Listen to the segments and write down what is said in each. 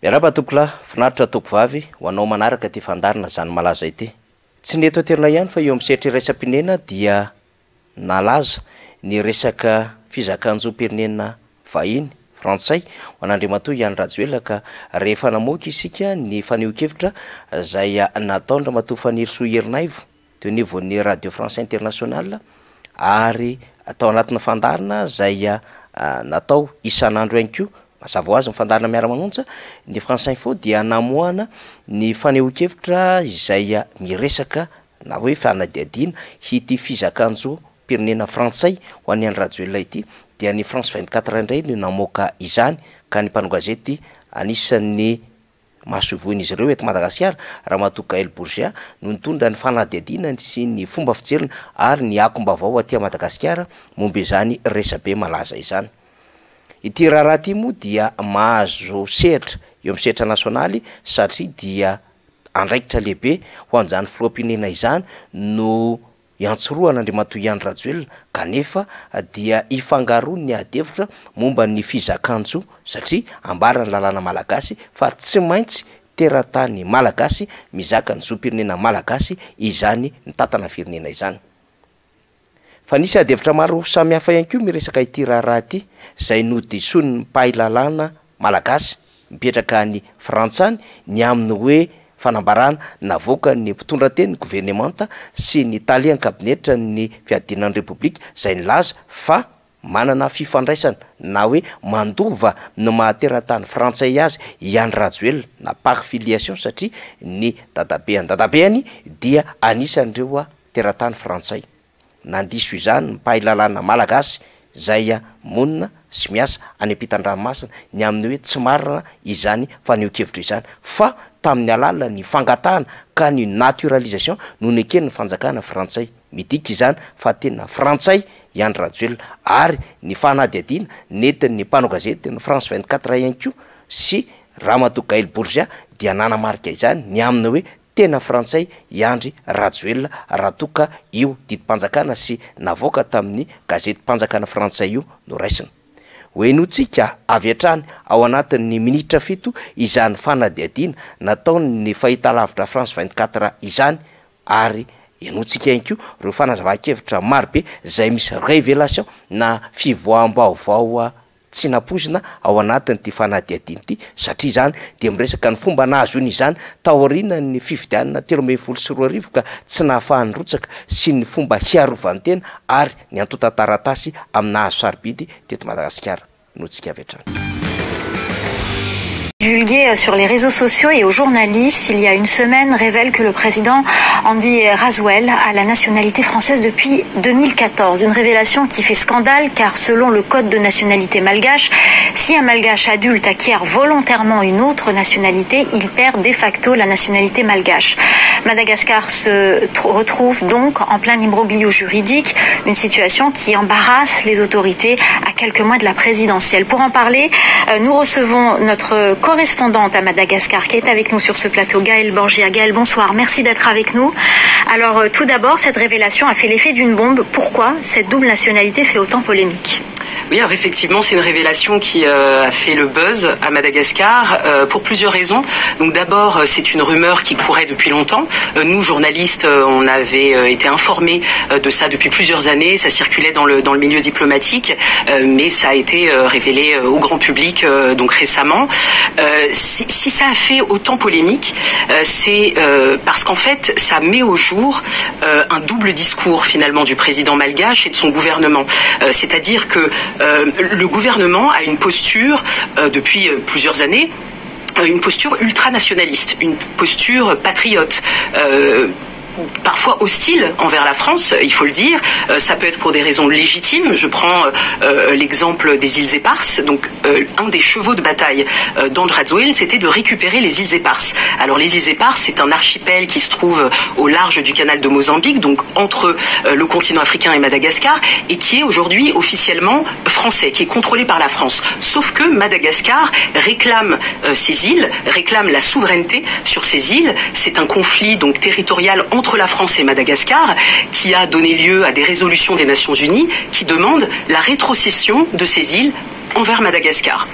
Miaraba tokola finaritra tokovavy ho anao manaraka ty fandarina zany malaza ity. Tsy ny eto aterina ihany fa eo amin'ny sehatry iraisam-pinena dia nalaza ny resaka fizakan-jo-pirenena vahiny frantsay ho an'Andriamatoa Iany Rajoelina ka rehefa namoaka isika ny faneho-kevitra zay nataony Ramatoa Faniry Soaherinaivo teo nivon'ny Radio France Internationale ary atao anatina fandarina zay natao isan'andro ihany koa mazava ho azy ny fandarina miara-manonja ny France Info dia namoahana ny faneho-kevitra izay miresaka na hoe fanadihadiana hity fizakan-jo pirenena frantsay ho an'ny Iany Rajoelina ity dia ny France 24 indray no namoaka izany ka ny mpanao gazety anisan'ny mahasovoin'izy ireo eto Madagasikara Ramatoa Gaël Bourgia no nitondra ny fanadihadiana sy ny fomba fijeriny ary ny akom-baovao aty Madagasikara momba izany resabe malaza izany. Ity raharaha ity moa dia mahazo sehatra eo amin'ny sehatra nasionaly satria dia andraikitra lehibe ho an'izany filoham-pirenena izany no iantsoroa an'Andriamatoa Iany Rajoelina kanefa dia ifangaro ny adevitra momba ny fizakan-jo satria ambarany lalàna malagasy fa tsy maintsy teratany malagasy mizaka ny zo-pirenena malagasy izany ny tantana firenena izany. Fa nisy adevitra maro samihafa ihany koa miresaka ity raharaha ity zay nodisony ny mpahay lalàna malagasy mipetraka any frantsany ny amin'ny hoe fanambarana navoaka ny mpitondran-teny ny gouvernemanta sy ny taliany kabinetra ny fiadinan'ny republika zay nilaza fa manana fifandraisana na hoe mandova no mahateratany frantsay azy Iany Rajoelina na par filiation satria ny dadabeany dia anisan'ireo teratany frantsay. Nandiso izany ny mpahay lalàna malagasy zay monina sy miasa any ampitan-dranomasina ny amin'ny hoe tsy marina izany faneho-kevitra izany fa tamin'ny alalan'ny fangatahana ka ny naturalisation no nekeny ny fanjakana frantsay midika izany fa tena frantsay Iany Rajoelina ary ny fanadihadiana nentin'ny mpanao gazety ny France 24 ihany koa sy Ramatoa Gaël Bourgia dia nanamarika izany ny amin'ny hoe tena frantsay Iany Rajoelina raha toka io didim-panjakana sy navoaka tamin'ny gazety-panjakana frantsay io no raisina. Hoenotsika avy hatrany ao anatin'ny minitra 7 izany fanadihadiana nataony ny fahitalavitra France 24 izany ary enotsika ihany koa ireo fanazava-kevitra marobe zay misy révélation na fivoaham-baovao tsy napozina ao anatin'ity fanadihadiana ity satria izany dia miresaka ny fomba nahazo iny izany taoriana ny fifidianana 13 ka tsy nahafahan'ny rotsaka sy ny fomba hiarovany tena ary ny antota taratasy aminahazo sarobidy teto Madagasikara notsika avy hatrany. Divulgué sur les réseaux sociaux et aux journalistes il y a une semaine révèle que le président Andy Razouel a la nationalité française depuis 2014. Une révélation qui fait scandale car selon le code de nationalité malgache, si un malgache adulte acquiert volontairement une autre nationalité, il perd de facto la nationalité malgache. Madagascar se retrouve donc en plein imbroglio juridique, une situation qui embarrasse les autorités à quelques mois de la présidentielle. Pour en parler, nous recevons notre correspondante à Madagascar qui est avec nous sur ce plateau, Gaël Bourgia. Gaël, bonsoir, merci d'être avec nous. Alors tout d'abord, cette révélation a fait l'effet d'une bombe. Pourquoi cette double nationalité fait autant polémique ? Oui, alors effectivement, c'est une révélation qui a fait le buzz à Madagascar pour plusieurs raisons. Donc d'abord, c'est une rumeur qui courait depuis longtemps. Nous, journalistes, on avait été informés de ça depuis plusieurs années. Ça circulait dans le milieu diplomatique, mais ça a été révélé au grand public donc récemment. Si ça a fait autant polémique, c'est parce qu'en fait, ça met au jour un double discours finalement du président malgache et de son gouvernement. C'est-à-dire que le gouvernement a une posture depuis plusieurs années, une posture ultranationaliste, une posture patriote. Parfois hostile envers la France, il faut le dire. Ça peut être pour des raisons légitimes. Je prends l'exemple des îles Éparses. Donc, un des chevaux de bataille d'André Rajoelina, c'était de récupérer les îles Éparses. Alors, les îles Éparses, c'est un archipel qui se trouve au large du canal de Mozambique, donc entre le continent africain et Madagascar, et qui est aujourd'hui officiellement français, qui est contrôlé par la France. Sauf que Madagascar réclame ces îles, réclame la souveraineté sur ces îles. C'est un conflit donc territorial entre la France et Madagascar, qui a donné lieu à des résolutions des Nations Unies qui demandent la rétrocession de ces îles envers Madagascar.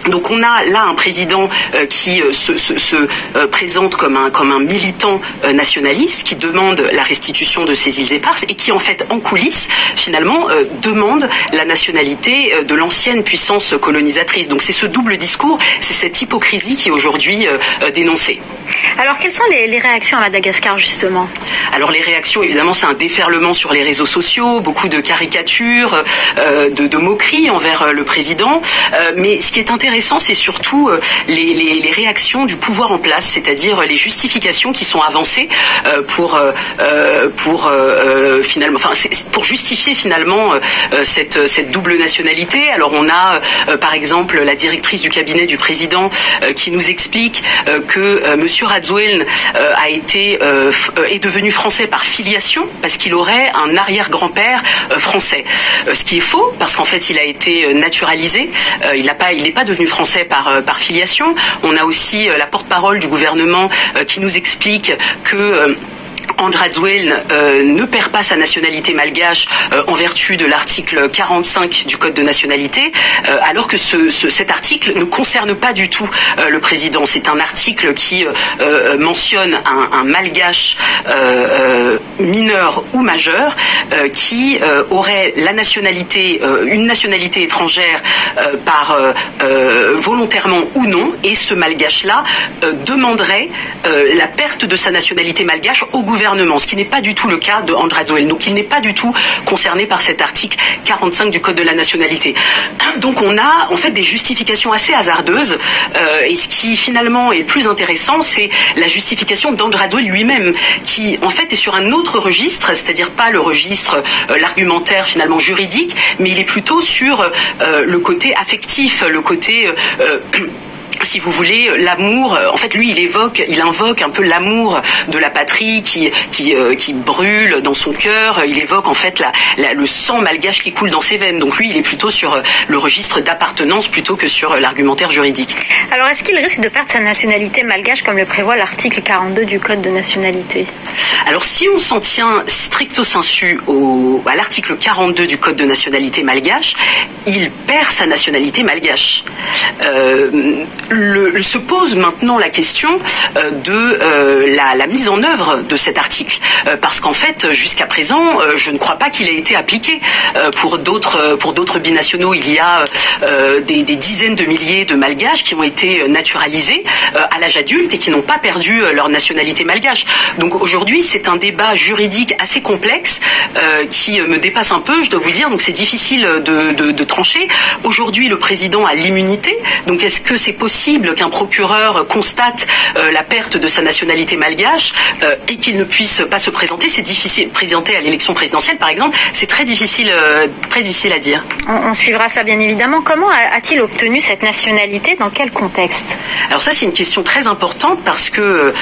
Donc on a là un président qui se présente comme un militant nationaliste qui demande la restitution de ces îles éparses et qui en fait en coulisses finalement demande la nationalité de l'ancienne puissance colonisatrice. Donc c'est ce double discours, c'est cette hypocrisie qui est aujourd'hui dénoncée. Alors quelles sont les réactions à Madagascar justement? Alors les réactions, évidemment, c'est un déferlement sur les réseaux sociaux, beaucoup de caricatures, de moqueries envers le président, mais ce qui est intéressant, c'est surtout les réactions du pouvoir en place, c'est-à-dire les justifications qui sont avancées pour justifier finalement cette double nationalité. Alors on a par exemple la directrice du cabinet du président qui nous explique que Monsieur Radziwiłł est devenu français par filiation parce qu'il aurait un arrière-grand-père français. Ce qui est faux parce qu'en fait il a été naturalisé, il n'est pas devenu français par filiation. On a aussi la porte-parole du gouvernement qui nous explique que André Radziwiłł ne perd pas sa nationalité malgache en vertu de l'article 45 du Code de nationalité, alors que cet article ne concerne pas du tout le président. C'est un article qui mentionne un malgache mineur ou majeur qui aurait la nationalité, une nationalité étrangère volontairement ou non, et ce malgache-là demanderait la perte de sa nationalité malgache au gouvernement, ce qui n'est pas du tout le cas de André Radziwiłł. Donc il n'est pas du tout concerné par cet article 45 du Code de la nationalité. Donc on a en fait des justifications assez hasardeuses et ce qui finalement est le plus intéressant, c'est la justification d'André Radziwiłł lui-même, qui en fait est sur un autre registre, c'est-à-dire pas le registre, l'argumentaire finalement juridique, mais il est plutôt sur le côté affectif, le côté si vous voulez, l'amour. En fait, lui, il invoque un peu l'amour de la patrie qui brûle dans son cœur. Il évoque en fait le sang malgache qui coule dans ses veines. Donc lui, il est plutôt sur le registre d'appartenance plutôt que sur l'argumentaire juridique. Alors, est-ce qu'il risque de perdre sa nationalité malgache comme le prévoit l'article 42 du Code de nationalité? Alors, si on s'en tient stricto sensu à l'article 42 du Code de nationalité malgache, il perd sa nationalité malgache. Se pose maintenant la question de la mise en œuvre de cet article, parce qu'en fait jusqu'à présent je ne crois pas qu'il ait été appliqué pour d'autres binationaux. Il y a des dizaines de milliers de malgaches qui ont été naturalisés à l'âge adulte et qui n'ont pas perdu leur nationalité malgache. Donc aujourd'hui c'est un débat juridique assez complexe qui me dépasse un peu, je dois vous dire, donc c'est difficile de trancher. Aujourd'hui le président a l'immunité, donc est-ce que c'est possible qu'un procureur constate la perte de sa nationalité malgache et qu'il ne puisse pas se présenter? C'est difficile. Présenter à l'élection présidentielle, par exemple, c'est très difficile à dire. On suivra ça bien évidemment. Comment a-t-il obtenu cette nationalité? Dans quel contexte? Alors ça, c'est une question très importante parce que,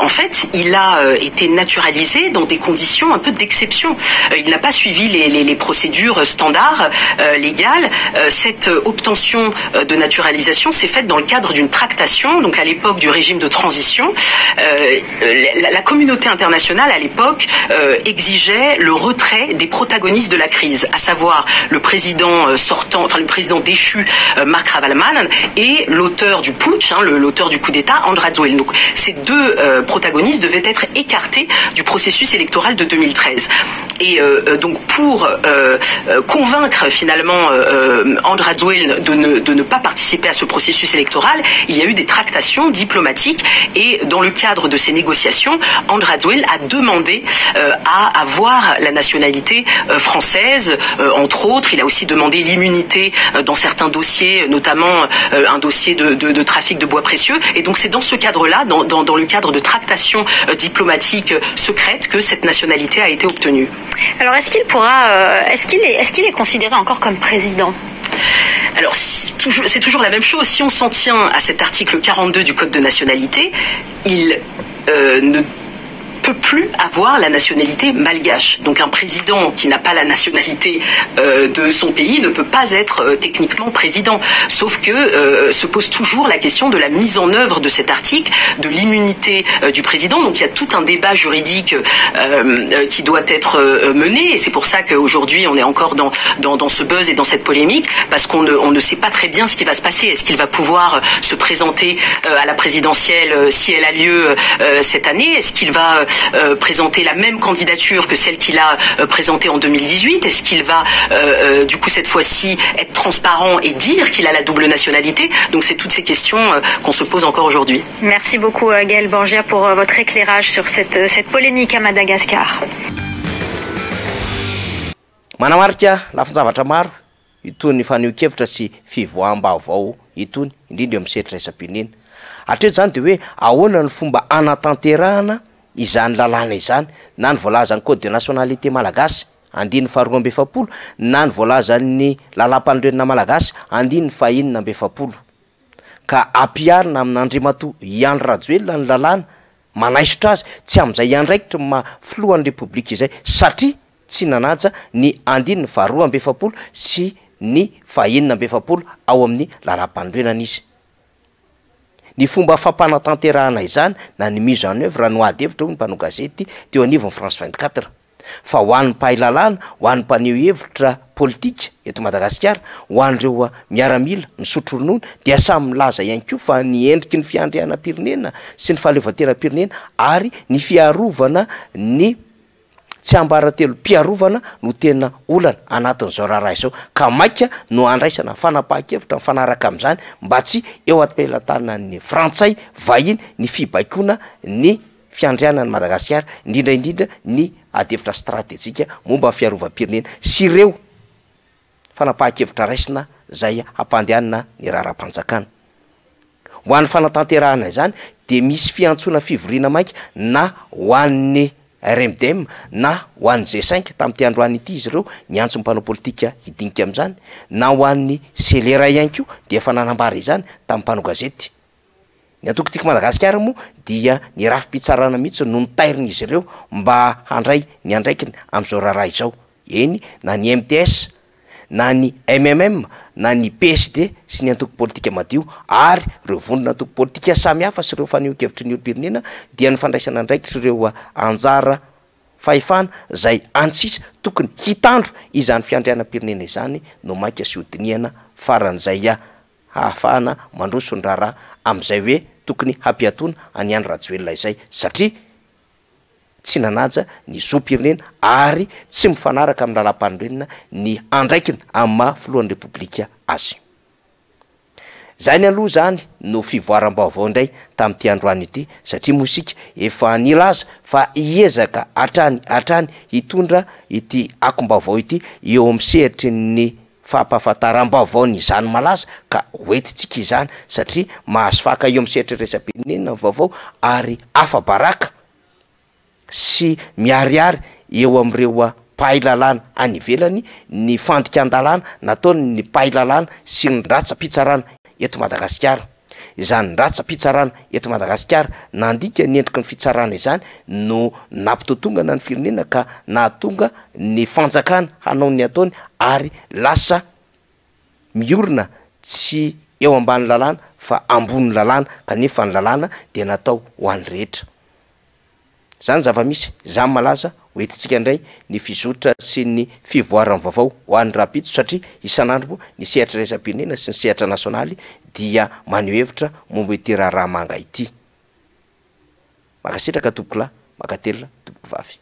en fait, il a été naturalisé dans des conditions un peu d'exception. Il n'a pas suivi les procédures standards légales. Cette obtention de naturalisation s'est faite dans le cadre d'une tractation, donc à l'époque du régime de transition. La communauté internationale, à l'époque, exigeait le retrait des protagonistes de la crise, à savoir le président sortant, enfin le président déchu, Marc Ravaloman, et l'auteur du putsch, l'auteur du coup d'État, André Radziwiłł. Donc ces deux protagonistes devaient être écartés du processus électoral de 2013. Et donc pour convaincre finalement André Radziwiłł de ne pas participer à ce processus électoral, il y a eu des tractations diplomatiques et dans le cadre de ces négociations, André Radziwiłł a demandé à avoir la nationalité française, entre autres. Il a aussi demandé l'immunité dans certains dossiers, notamment un dossier de trafic de bois précieux. Et donc c'est dans ce cadre-là, dans le cadre de tractations diplomatiques secrètes, que cette nationalité a été obtenue. Alors est-ce qu'il est considéré encore comme président? Alors, c'est toujours la même chose. Si on s'en tient à cet article 42 du Code de nationalité, il ne peut plus avoir la nationalité malgache. Donc un président qui n'a pas la nationalité de son pays ne peut pas être techniquement président. Sauf que se pose toujours la question de la mise en œuvre de cet article, de l'immunité du président. Donc il y a tout un débat juridique qui doit être mené, et c'est pour ça qu'aujourd'hui on est encore dans ce buzz et dans cette polémique, parce qu'on ne sait pas très bien ce qui va se passer. Est-ce qu'il va pouvoir se présenter à la présidentielle si elle a lieu cette année? Est-ce qu'il va présenter la même candidature que celle qu'il a présentée en 2018? Est-ce qu'il va du coup cette fois-ci être transparent et dire qu'il a la double nationalité? Donc c'est toutes ces questions qu'on se pose encore aujourd'hui. Merci beaucoup Gaël Borgia pour votre éclairage sur cette polémique à Madagascar. Manamarika lafin-javatra maro itony faneho-kevitra sy fivoaham-baovao itony indrindra eo amin'ny setra isam-pirenena. Hatreto zany de hoe ahoana ny fomba anatanterahana izany lalàna izany, na ny voalaza ny code de nationalité malagasy andiny faharoa amby efapolo, na ny voalaza ny lalam-panorenana malagasy andiny fahaenina amby efapolo, ka ampiarina amin'Andriamatoa Iandro Rajoelina ny lalàna manaisotra azy tsy amin'izay andraikitra mafilohan'ny republika izay, satria tsy nanaja ny andiny faharoa amby efapolo sy ny fahaenina amby efapolo ao amin'ny lalam-panorenana izy. Ny fomba fampanatanterahana izany na ny mise en œuvre no ady hevitra hoy ny mpanao gazety teo anivon'ny France 24, fa ho an'ny mpahay lalàna, ho an'ny mpaneho hevitra politika eto Madagasikara, ho an'ireo miaramila misotro ronono dia samy milaza ihany koa fa ny endriky ny fiandrianam-pirenena sy ny fahaleovanteram-pirenena ary ny fiarovana ny tsy ambaratelo mpiarovana no tena olana anatin'izao raharaha izao, ka maika no andraisana fanapahan-kevitra mifanaraka amin'izany mba tsy eo am-pelantanan'ny frantsay vahiny ny fibaikona ny fiandrianan'ny Madagasikara, indrindra ny adevitra stratéjika momba fiarovam-pirenena sy ireo fanapahan-kevitra raisina zay ampandehanana ny raharaham-panjakana. Ho an'ny fanatanterahana izany de misy fiantsona fivoriana maika na ho an'ny RMDM na ho an'ny G5 tamin'ity androany ity izy ireo niantso mpanao politika hidinika amin'izany, na ho an'ny selera ihany koa dia efa nanambara izany tamin'ny mpanao gazety. Ny atokotiko Madagasikara moa dia ny rafi-pitsarana mihitsy no nitairina izy ireo mba handray ny andraikiny amin'izao raharaha izao. Eny na ny MTS, na ny MMM, na ny PSD sy ny antoko politika madio ary ireo vondrona antoko politika samy hafa sy ireo faneho-kevitry ny olo-pirenena dia ny fandraisana andraikitra ireo anjara fahefana zay antsisa tokony hitandro izany fiandrianam-pirenena izany no maika sy hodiniana faran'izay hahafahana mandroso ny raharaha amin'izay hoe tokony hampiatona any Andro Rajoelina izay, satria tsy nanaja ny zoam-pirenena ary tsy mifanaraka amin'ny lalam-panorenana ny andraikina amin'ny maha filohan'ny republika azy. Zany aloha zany no fivoaram-baovao indray tamin'ity androany ity, satria mosika efa nilaza fa hiezaka hatrany hitondra ity akom-baovao ity eo amin'ny sehatry ny fampahafantaram-baovao ny izany malaza, ka hoentitsika izany satria mahazo faka eo amin'ny sehatry resam-pirenena ny vaovao ary afa-baraka sy miariary eo amin'ireo mpahay lalàna any ivelany ny fandikan-dalàna nataony ny mpahay lalàna sy ny ratsa-pitsarana eto Madagasikara. Izany ratsa-pitsarana eto Madagasikara nandika ny endriky ny fitsarana izany no nampitotongana ny firenena ka nahatonga ny fanjakana hanao ny ataony ary lasa miorina tsy eo ambany lalàna fa ambony lalàna, kanefa ny lalàna dia natao ho an'ny rehetra. Zany zava-misy zany malaza hoentitsika indray ny fizotra sy ny fivoaran'ny vaovao ho an'ny rapito, satria isan'andro moa ny sehatra resam-pirenena sy ny sehatra nasionaly dia maneho hevitra momba ity raharaha manga ity. Makasitraka tompoko lahy, makatelona tompoko vavy.